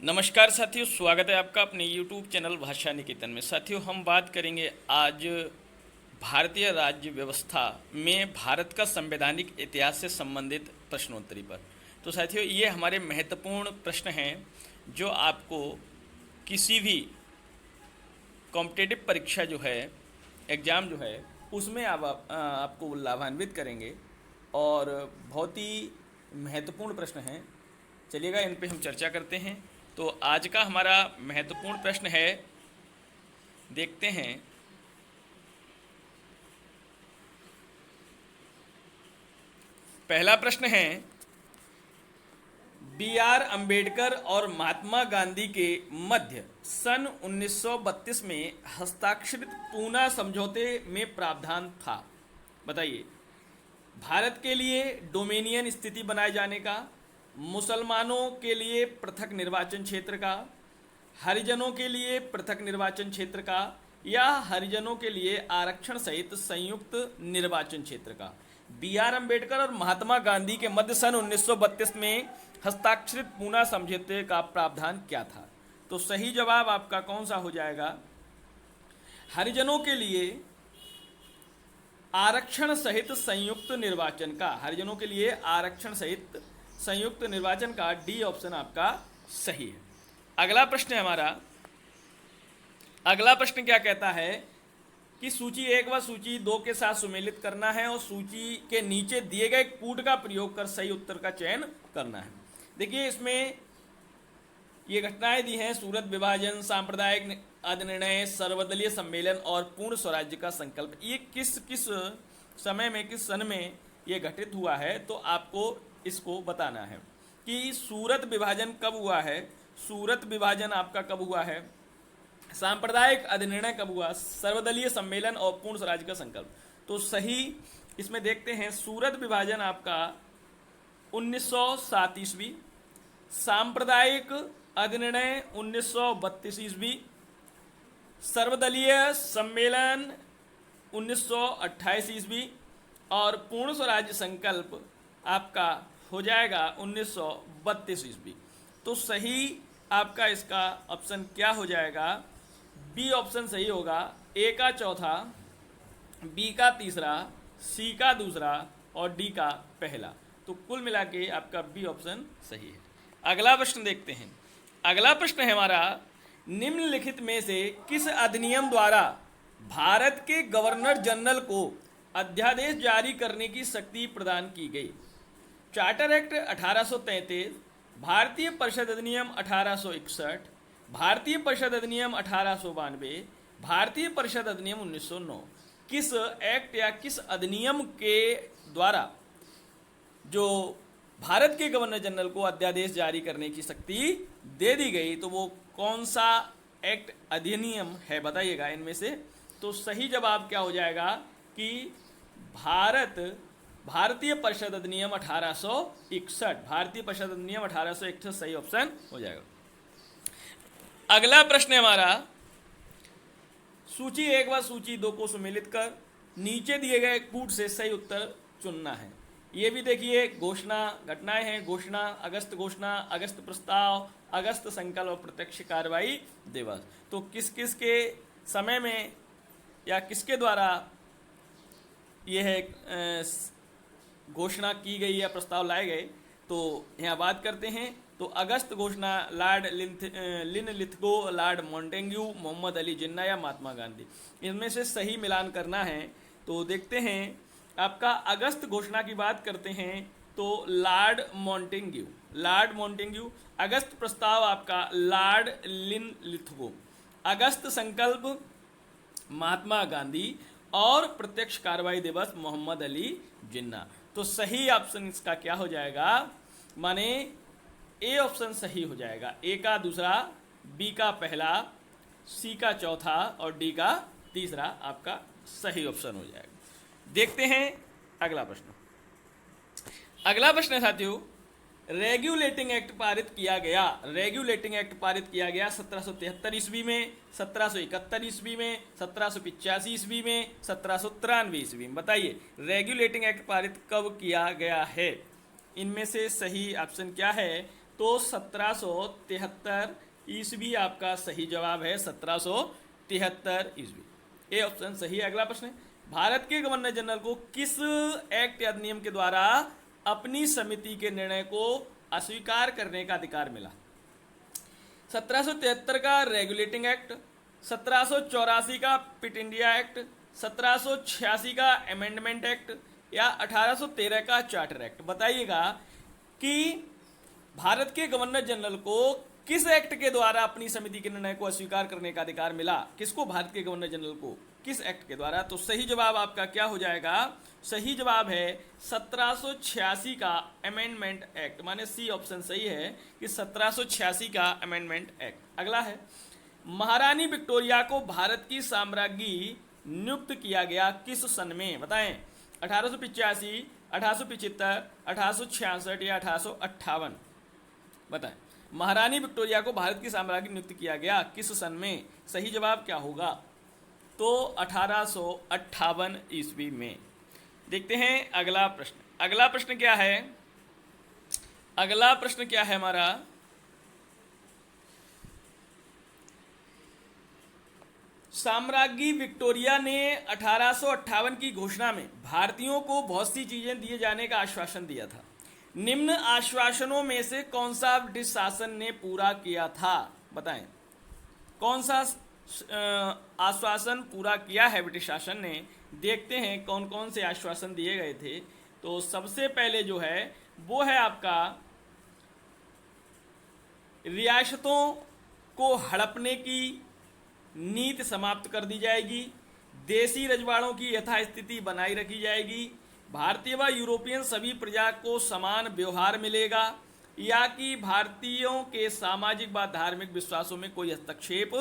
नमस्कार साथियों, स्वागत है आपका अपने YouTube चैनल भाषा निकेतन में। साथियों, हम बात करेंगे आज भारतीय राज्य व्यवस्था में भारत का संवैधानिक इतिहास से संबंधित प्रश्नोत्तरी पर। तो साथियों, ये हमारे महत्वपूर्ण प्रश्न हैं जो आपको किसी भी कॉम्पिटिटिव परीक्षा जो है, एग्ज़ाम जो है, उसमें आपको लाभान्वित करेंगे और बहुत ही महत्वपूर्ण प्रश्न हैं। चलिएगा, इन पे हम चर्चा करते हैं। तो आज का हमारा महत्वपूर्ण प्रश्न है, देखते हैं। पहला प्रश्न है, B.R. अंबेडकर और महात्मा गांधी के मध्य सन 1932 में हस्ताक्षरित पूना समझौते में प्रावधान था। बताइए, भारत के लिए डोमिनियन स्थिति बनाए जाने का, मुसलमानों के लिए पृथक निर्वाचन क्षेत्र का, हरिजनों के लिए पृथक निर्वाचन क्षेत्र का, या हरिजनों के लिए आरक्षण सहित संयुक्त निर्वाचन क्षेत्र का। B.R. अंबेडकर और महात्मा गांधी के मध्य सन 1932 में हस्ताक्षरित पूना समझौते का प्रावधान क्या था? तो सही जवाब आपका कौन सा हो जाएगा? हरिजनों के लिए आरक्षण सहित संयुक्त निर्वाचन का। हरिजनों के लिए आरक्षण सहित संयुक्त निर्वाचन का डी ऑप्शन आपका सही है। अगला प्रश्न है हमारा। अगला प्रश्न क्या कहता है कि सूची 1 व सूची 2 के साथ सुमेलित करना है और सूची के नीचे दिए गए कूट का प्रयोग कर सही उत्तर का चयन करना है। देखिए, इसमें ये घटनाएं दी हैं: सूरत विभाजन, सांप्रदायिक अधिनिर्णय, सर्वदलीय सम्मेलन और पूर्ण स्वराज्य का संकल्प। ये किस किस समय में, किस सन में ये घटित हुआ है, तो आपको इसको बताना है कि सूरत विभाजन कब हुआ है, सूरत विभाजन आपका कब हुआ है, सांप्रदायिक अधिनिर्णय कब हुआ, सर्वदलीय सम्मेलन और पूर्ण स्वराज्य का संकल्प। तो सही इसमें देखते हैं, सूरत विभाजन आपका 1907 ईस्वी, सांप्रदायिक अधिनिर्णय 1932 ईस्वी, सर्वदलीय सम्मेलन 1928 ईस्वी और पूर्ण स्वराज्य संकल्प आपका हो जाएगा 1932 ईस्वी। तो सही आपका इसका ऑप्शन क्या हो जाएगा? बी ऑप्शन सही होगा। ए का चौथा, बी का तीसरा, सी का दूसरा और डी का पहला। तो कुल मिला के आपका बी ऑप्शन सही है। अगला प्रश्न देखते हैं। अगला प्रश्न है हमारा, निम्नलिखित में से किस अधिनियम द्वारा भारत के गवर्नर जनरल को अध्यादेश जारी करने की शक्ति प्रदान की गई? चार्टर एक्ट 1833, भारतीय परिषद अधिनियम 1861, भारतीय परिषद अधिनियम 1892, भारतीय परिषद अधिनियम 1909। किस एक्ट या किस अधिनियम के द्वारा जो भारत के गवर्नर जनरल को अध्यादेश जारी करने की शक्ति दे दी गई, तो वो कौन सा एक्ट, अधिनियम है? बताइएगा इनमें से। तो सही जवाब क्या हो जाएगा कि भारतीय परिषद अधिनियम 1861। भारतीय परिषद अधिनियम 1861 सही ऑप्शन हो जाएगा। अगला प्रश्न है हमारा, सूची 1 व सूची 2 को सुमेलित कर नीचे दिए गए कूट से सही उत्तर चुनना है। ये भी देखिए, घोषणा घटनाएं हैं: घोषणा, अगस्त घोषणा, अगस्त प्रस्ताव, अगस्त संकल्प और प्रत्यक्ष कार्रवाई दिवस। तो किस किस के समय में या किसके द्वारा यह घोषणा की गई या प्रस्ताव लाए गए, तो यहाँ बात करते हैं। तो अगस्त घोषणा lord Linlithgow, lord Montagu, Mohammad Ali Jinnah या महात्मा गांधी। इनमें से सही मिलान करना है। तो देखते हैं, आपका अगस्त घोषणा की बात करते हैं तो लॉर्ड मॉन्टेग्यू। अगस्त प्रस्ताव आपका लॉर्ड लिनलिथगो। अगस्त संकल्प महात्मा गांधी और प्रत्यक्ष कार्रवाई दिवस मोहम्मद अली जिन्ना। तो सही ऑप्शन इसका क्या हो जाएगा? माने ए ऑप्शन सही हो जाएगा। ए का दूसरा, बी का पहला, सी का चौथा और डी का तीसरा आपका सही ऑप्शन हो जाएगा। देखते हैं अगला प्रश्न। अगला प्रश्न है साथियों, रेगुलेटिंग एक्ट पारित किया गया। रेगुलेटिंग एक्ट पारित किया गया 1773 ईस्वी में, 1771 ईस्वी में, 1785 ईस्वी में, 1793 ईस्वी में। बताइए, रेगुलेटिंग एक्ट पारित कब किया गया है? इनमें से सही ऑप्शन क्या है? तो 1773 ईस्वी आपका सही जवाब है। 1773 ईस्वी, ए ऑप्शन सही है। अगला प्रश्न है, भारत के गवर्नर जनरल को किस एक्ट या अधिनियम के द्वारा अपनी समिति के निर्णय को अस्वीकार करने का अधिकार मिला? 1773 का रेगुलेटिंग एक्ट, 1784 का पिट इंडिया एक्ट, 1786 का अमेंडमेंट एक्ट या 1813 का चार्टर एक्ट? बताइएगा कि भारत के गवर्नर जनरल को किस एक्ट के द्वारा अपनी समिति के निर्णय को अस्वीकार करने का अधिकार मिला? किसको? भारत के गवर्नर जनरल को किस एक्ट के द्वारा? तो सही जवाब आपका क्या हो जाएगा? सही जवाब है 1786 का अमेंडमेंट एक्ट, माने सी ऑप्शन सही है कि 1786 का अमेंडमेंट एक्ट। अगला है, महारानी विक्टोरिया को भारत की साम्राज्ञी नियुक्त किया गया किस सन में? बताएं, 1885, 1875, 1866 या 1858? बताएं, महारानी विक्टोरिया को भारत की साम्राज्ञी नियुक्त किया गया किस सन में? सही जवाब क्या होगा? तो 1858 ईस्वी में। देखते हैं अगला प्रश्न। अगला प्रश्न क्या है? अगला प्रश्न क्या है हमारा? साम्राज्ञी विक्टोरिया ने 1858 की घोषणा में भारतीयों को बहुत सी चीजें दिए जाने का आश्वासन दिया था। निम्न आश्वासनों में से कौन सा ब्रिटिश शासन ने पूरा किया था? बताएं, कौन सा आश्वासन पूरा किया है ब्रिटिश शासन ने? देखते हैं कौन कौन से आश्वासन दिए गए थे। तो सबसे पहले जो है वो है आपका रियासतों को हड़पने की नीति समाप्त कर दी जाएगी, देसी रजवाड़ों की यथास्थिति बनाई रखी जाएगी, भारतीय व यूरोपियन सभी प्रजा को समान व्यवहार मिलेगा, या कि भारतीयों के सामाजिक व धार्मिक विश्वासों में कोई हस्तक्षेप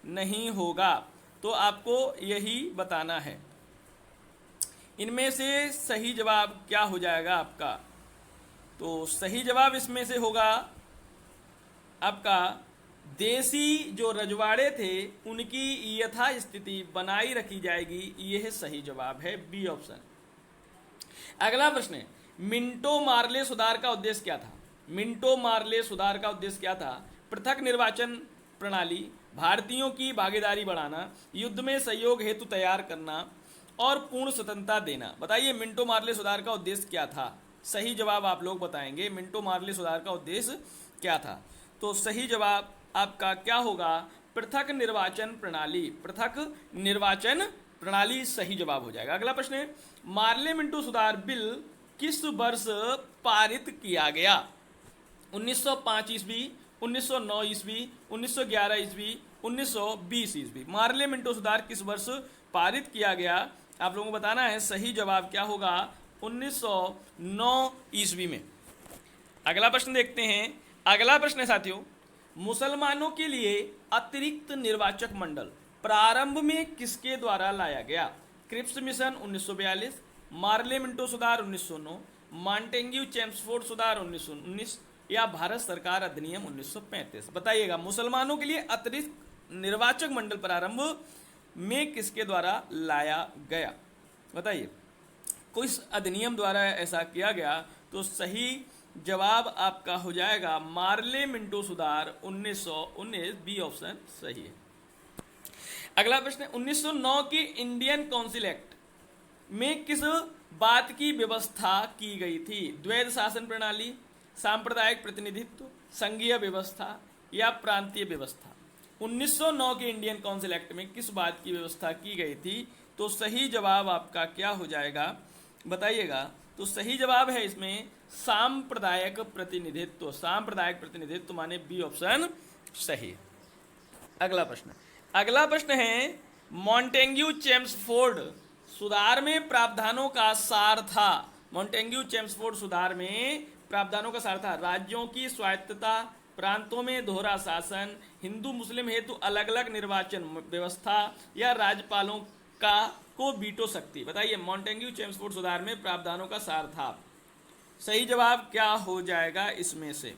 नहीं होगा। तो आपको यही बताना है। इनमें से सही जवाब क्या हो जाएगा आपका? तो सही जवाब इसमें से होगा आपका देसी जो रजवाड़े थे उनकी यथास्थिति बनाई रखी जाएगी। यह सही जवाब है, बी ऑप्शन। अगला प्रश्न है, मिंटो मार्ले सुधार का उद्देश्य क्या था? मिंटो मार्ले सुधार का उद्देश्य क्या था? पृथक निर्वाचन प्रणाली, भारतीयों की भागीदारी बढ़ाना, युद्ध में सहयोग हेतु तैयार करना और पूर्ण स्वतंत्रता देना। बताइए मिंटो मार्ले सुधार का उद्देश्य क्या था? सही जवाब आप लोग बताएंगे। मिंटो मार्ले सुधार का उद्देश्य क्या था? तो सही जवाब आपका क्या होगा? पृथक निर्वाचन प्रणाली। पृथक निर्वाचन प्रणाली सही जवाब हो जाएगा। अगला प्रश्न है, मार्ले मिंटो सुधार बिल किस वर्ष पारित किया गया? 1905 ईस्वी, 1909 ईस्वी, 1911 ईस्वी, 1920 ईस्वी? मार्ले मिंटो सुधार किस वर्ष पारित किया गया? आप लोगों को बताना है। सही जवाब क्या होगा? 1909 ईस्वी में। अगला प्रश्न देखते हैं। अगला प्रश्न है साथियों, मुसलमानों के लिए अतिरिक्त निर्वाचक मंडल प्रारंभ में किसके द्वारा लाया गया? क्रिप्स मिशन 1942, मार्ले मिंटो सुधार 1909, मॉन्टेग्यू चेम्सफोर्ड सुधार 1919 या भारत सरकार अधिनियम 1935? बताइएगा, मुसलमानों के लिए अतिरिक्त निर्वाचक मंडल प्रारंभ में किसके द्वारा लाया गया? बताइए, किस अधिनियम द्वारा ऐसा किया गया? तो सही जवाब आपका हो जाएगा मार्ले मिंटो सुधार 1919, बी ऑप्शन सही है। अगला प्रश्न, 1909 की इंडियन काउंसिल एक्ट में किस बात की व्यवस्था की गई थी? द्वैध शासन प्रणाली, सांप्रदायिक प्रतिनिधित्व, संघीय व्यवस्था या प्रांतीय व्यवस्था? 1909 के इंडियन काउंसिल एक्ट में किस बात की व्यवस्था की गई थी? तो सही जवाब आपका क्या हो जाएगा? बताइएगा। तो सही जवाब है इसमें सांप्रदायिक प्रतिनिधित्व। सांप्रदायिक प्रतिनिधित्व माने बी ऑप्शन सही है। अगला प्रश्न, अगला प्रश्न है, मॉन्टेग्यू चेम्सफोर्ड सुधार में प्रावधानों का सार था। मॉन्टेग्यू चेम्सफोर्ड सुधार में प्रावधानों का सार था राज्यों की स्वायत्तता, प्रांतों में दोहरा शासन, हिंदू मुस्लिम हेतु अलग अलग निर्वाचन व्यवस्था या राज्यपालों को वीटो शक्ति। बताइए, मॉन्टेग्यू चेम्सफोर्ड सुधार में प्रावधानों का सार था। सही जवाब क्या हो जाएगा इसमें से?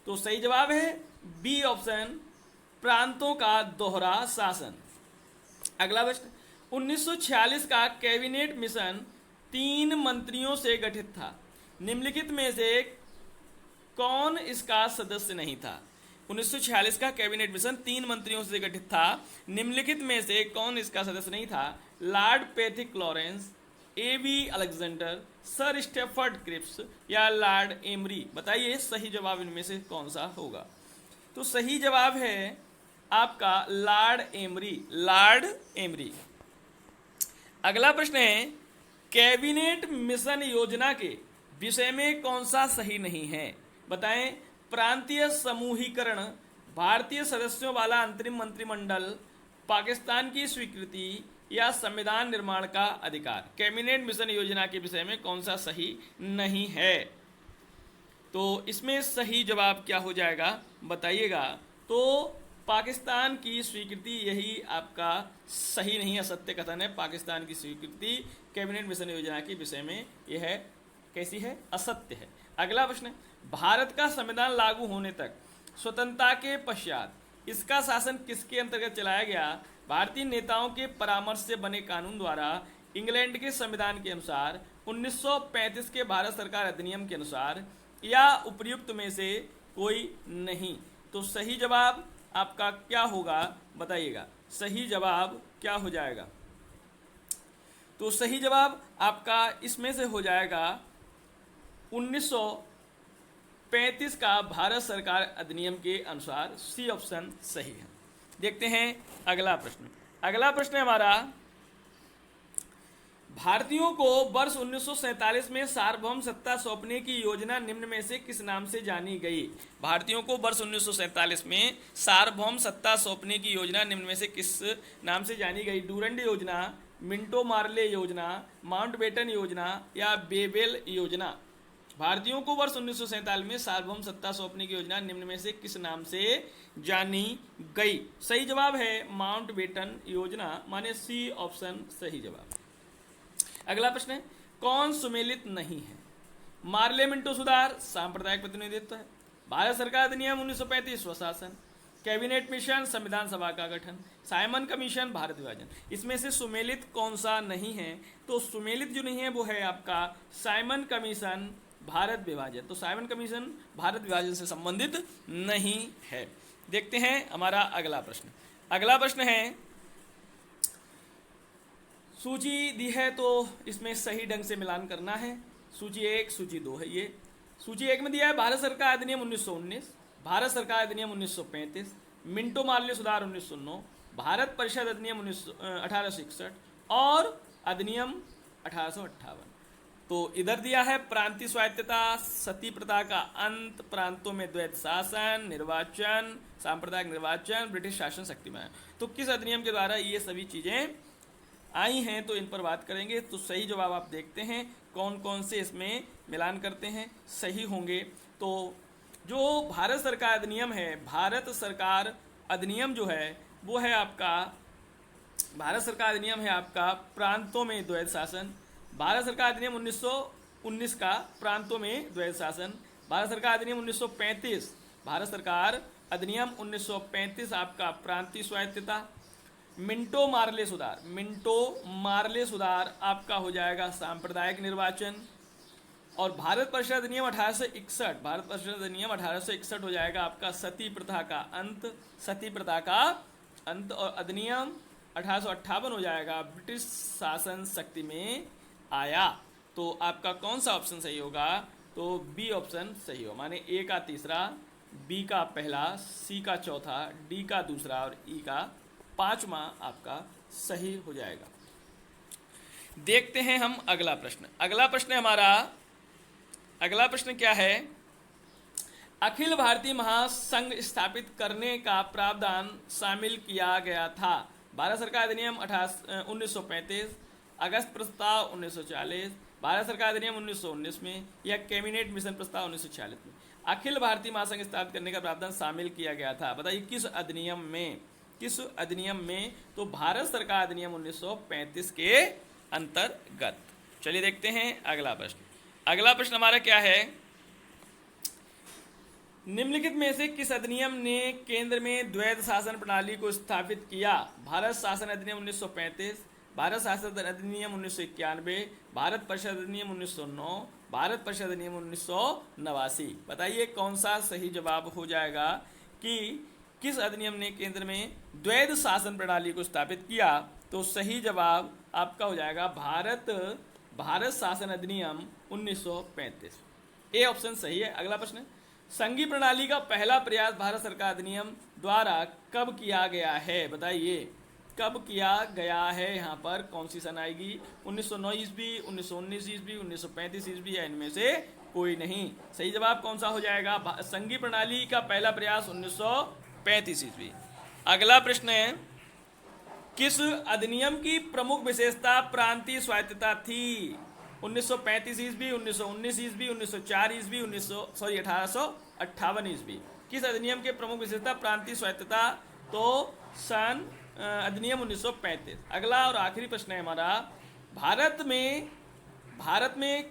तो सही जवाब है बी ऑप्शन, प्रांतों का दोहरा शासन। अगला प्रश्न, 1946 का कैबिनेट मिशन 3 मंत्रियों से गठित था। निम्नलिखित में से कौन इसका सदस्य नहीं था? 1946 का कैबिनेट मिशन 3 मंत्रियों से गठित था। निम्नलिखित में से कौन इसका सदस्य नहीं था? लॉर्ड पैथिक लॉरेंस, एवी अलेक्जेंडर, सर स्टेफर्ड क्रिप्स या लॉर्ड एमरी। बताइए सही जवाब इनमें से कौन सा होगा? तो सही जवाब है आपका लॉर्ड एमरी, लॉर्ड एमरी। अगला प्रश्न है, कैबिनेट मिशन योजना के विषय में कौन सा सही नहीं है? बताएं। प्रांतीय समूहीकरण, भारतीय सदस्यों वाला अंतरिम मंत्रिमंडल, पाकिस्तान की स्वीकृति या संविधान निर्माण का अधिकार। कैबिनेट मिशन योजना के विषय में कौन सा सही नहीं है? तो इसमें सही जवाब क्या हो जाएगा बताइएगा। तो पाकिस्तान की स्वीकृति, यही आपका सही नहीं, असत्य कथन है। पाकिस्तान की स्वीकृति कैबिनेट मिशन योजना के विषय में यह है, कैसी है? असत्य है। अगला प्रश्न, भारत का संविधान लागू होने तक स्वतंत्रता के पश्चात इसका शासन किसके अंतर्गत चलाया गया? भारतीय नेताओं के परामर्श से बने कानून द्वारा, इंग्लैंड के संविधान के अनुसार, 1935 के भारत सरकार अधिनियम के अनुसार, या उपर्युक्त में से कोई नहीं। तो सही जवाब आपका क्या होगा बताइएगा। सही जवाब क्या हो जाएगा? तो सही जवाब आपका इसमें से हो जाएगा 1935 का भारत सरकार अधिनियम के अनुसार। सी ऑप्शन सही है। देखते हैं अगला प्रश्न। अगला प्रश्न है हमारा, भारतीयों को वर्ष 1947 में सार्वभौम सत्ता सौंपने की योजना निम्न में से किस नाम से जानी गई? भारतीयों को वर्ष 1947 में सार्वभौम सत्ता सौंपने की योजना निम्न में से किस नाम से जानी गई? डूरंड योजना, मिंटो मार्ले योजना, माउंटबेटन योजना या बेबेल योजना। भारतीयों को वर्ष 1947 में सार्वभौम सत्ता सौंपने की योजना निम्न में से किस नाम से जानी गई? सही जवाब है माउंटबेटन योजना, माने सी ऑप्शन सही जवाब। अगला प्रश्न है, कौन सुमेलित नहीं है? मार्ले मिंटो सुधार सांप्रदायिक प्रतिनिधित्व है, भारत सरकार अधिनियम 1935 स्वशासन, कैबिनेट मिशन संविधान सभा का गठन, साइमन कमीशन भारत विभाजन। इसमें से सुमेलित कौन सा नहीं है? तो सुमेलित जो नहीं है वो है आपका साइमन कमीशन भारत विभाजन। तो साइमन कमीशन भारत विभाजन से संबंधित नहीं है। देखते हैं हमारा अगला प्रश्न। अगला प्रश्न है, सूची दी है तो इसमें सही ढंग से मिलान करना है। सूची 1, सूची 2 है ये। सूची 1 में दिया है भारत सरकार अधिनियम 1919, भारत सरकार अधिनियम 1935, मिंटो मार्ले सुधार 1909, भारत परिषद अधिनियम 1861 और अधिनियम 1858। तो इधर दिया है प्रांतीय स्वायत्तता, सती प्रथा का अंत, प्रांतों में द्वैत शासन, निर्वाचन, सांप्रदायिक निर्वाचन, ब्रिटिश शासन शक्तिमान। तो किस अधिनियम के द्वारा ये सभी चीजें आई हैं, तो इन पर बात करेंगे। तो सही जवाब आप देखते हैं कौन कौन से इसमें मिलान करते हैं सही होंगे। तो जो भारत सरकार अधिनियम है, भारत सरकार अधिनियम जो है वो है आपका, भारत सरकार अधिनियम है आपका प्रांतों में द्वैत शासन, भारत सरकार अधिनियम 1919 का प्रांतों में द्वैत शासन, भारत सरकार अधिनियम 1935, भारत सरकार अधिनियम 1935 आपका प्रांतीय स्वायत्तता, मिंटो मार्ले सुधार, मिंटो मार्ले सुधार आपका हो जाएगा सांप्रदायिक निर्वाचन, और भारत परिषद अधिनियम 1861, भारत परिषद अधिनियम 1861 हो जाएगा आपका सती प्रथा का अंत, सती प्रथा का अंत, और अधिनियम 1858 हो जाएगा ब्रिटिश शासन शक्ति में आया। तो आपका कौन सा ऑप्शन सही होगा? तो बी ऑप्शन सही हो, माने ए का तीसरा, बी का पहला, सी का चौथा, डी का दूसरा और ई का पांचवा आपका सही हो जाएगा। देखते हैं हम अगला प्रश्न। अगला प्रश्न हमारा, अगला प्रश्न क्या है? अखिल भारतीय महासंघ स्थापित करने का प्रावधान शामिल किया गया था। भारत सरकार अधिनियम 1935, अगस्त प्रस्ताव 1940, भारत सरकार अधिनियम 1919 में, या कैबिनेट मिशन प्रस्ताव 1946 में। अखिल भारतीय महासंघ स्थापित करने का प्रावधान शामिल किया गया था, बताइए किस अधिनियम में? किस अधिनियम में? तो भारत सरकार अधिनियम 1935 के अंतर्गत। चलिए देखते हैं अगला प्रश्न। अगला प्रश्न हमारा क्या है? निम्नलिखित में से किस अधिनियम ने केंद्र में द्वैत शासन प्रणाली को स्थापित किया? भारत शासन अधिनियम 1935, भारत शासन अधिनियम 1991, भारत परिषद अधिनियम 1909, भारत परिषद अधिनियम 1989। बताइए कौन सा सही जवाब हो जाएगा कि किस अधिनियम ने केंद्र में द्वैध शासन प्रणाली को स्थापित किया? तो सही जवाब आपका हो जाएगा भारत शासन अधिनियम 1935। ए ऑप्शन सही है। अगला प्रश्न, संघीय प्रणाली का पहला प्रयास भारत सरकार अधिनियम द्वारा कब किया गया है? बताइए कब किया गया है? यहाँ पर कौन सी सन आएगी? 1909 ईस्वी, 1919 ईस्वी, 1935 ईस्वी या इनमें से कोई नहीं। सही जवाब कौन सा हो जाएगा? संघीय प्रणाली का पहला प्रयास 1935 ईस्वी। अगला प्रश्न है, किस अधिनियम की प्रमुख विशेषता प्रांतीय स्वायत्तता थी? 1935 ईस्वी, 1919 ईस्वी, 1904 ईस्वी, 1858 ईस्वी। किस अधिनियम के प्रमुख विशेषता प्रांतीय स्वायत्तता? तो सन अधिनियम 1935। अगला और आखिरी प्रश्न है हमारा, भारत में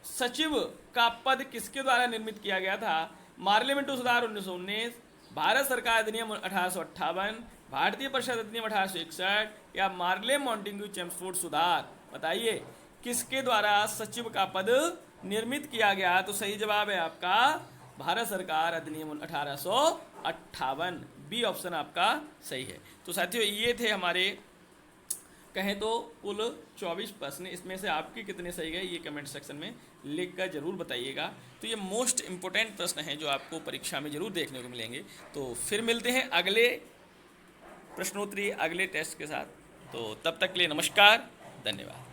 सचिव का पद किसके द्वारा निर्मित किया गया था? पार्लियामेंट सुधार 1919, भारत सरकार अधिनियम 1858, भारतीय परिषद अधिनियम 1861 या मार्ले मॉन्टेग्यू चेम्सफोर्ड सुधार? बताइए किसके द्वारा सचिव का पद निर्मित किया गया? तो सही जवाब है आपका भारत सरकार अधिनियम 1858। बी ऑप्शन आपका सही है। तो साथियों ये थे हमारे कहें तो कुल 24 प्रश्न। इसमें से आपके कितने सही गए ये कमेंट सेक्शन में लिख कर जरूर बताइएगा। तो ये मोस्ट इंपोर्टेंट प्रश्न हैं जो आपको परीक्षा में जरूर देखने को मिलेंगे। तो फिर मिलते हैं अगले प्रश्नोत्तरी अगले टेस्ट के साथ। तो तब तक के लिए नमस्कार, धन्यवाद।